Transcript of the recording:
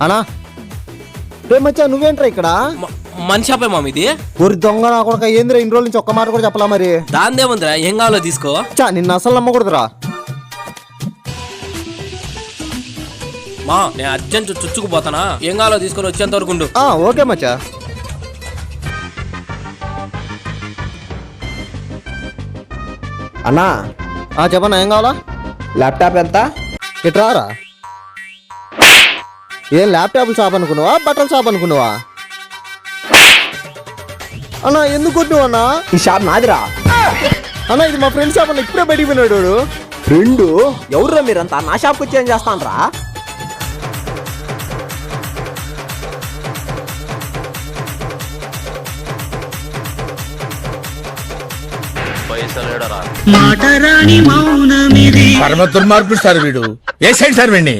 అనా రే మచ్చా నువ్వేంట్రా ఇక్కడ? మన షాపే మామ ఇది. ఊరి దొంగ నా కొడుక ఏంద్రా ఇన్ని రోజుల నుంచి ఒక్క మాట కూడా చెప్పలా మరి? దాందేముందిరా, ఏం కావాలో తీసుకో. చా నిన్ను అసలు నమ్మకూడదురా. మా నేను అర్జెంట్ చుచ్చుకుపోతానా, ఏం కావాలో తీసుకొని వచ్చేంత వరకు ఉండు. ఓకే మచ్చా. అన్నా చెప్పన్నా ఏం కావాలా? ల్యాప్టాప్ ఎంత? ఇట్రారా. ఏం ల్యాప్టాప్ షాప్ అనుకున్నావా, బట్టల షాప్ అనుకున్నావా? అన్నా ఎందుకు కొట్టినావు అన్నా? ఈ షాప్ నాదిరా. అన్నా ఇది మా ఫ్రెండ్ షాప్ అన్న, ఇప్పుడే బయటికి పోయినాడు. ఫ్రెండ్ ఎవర్రా మీరంతా? నా షాప్కి వచ్చి ఏం చేస్తానరా? పరమ దుర్మార్గుడు సార్ వీడు. ఏ సైడ్ సార్ వీడిని?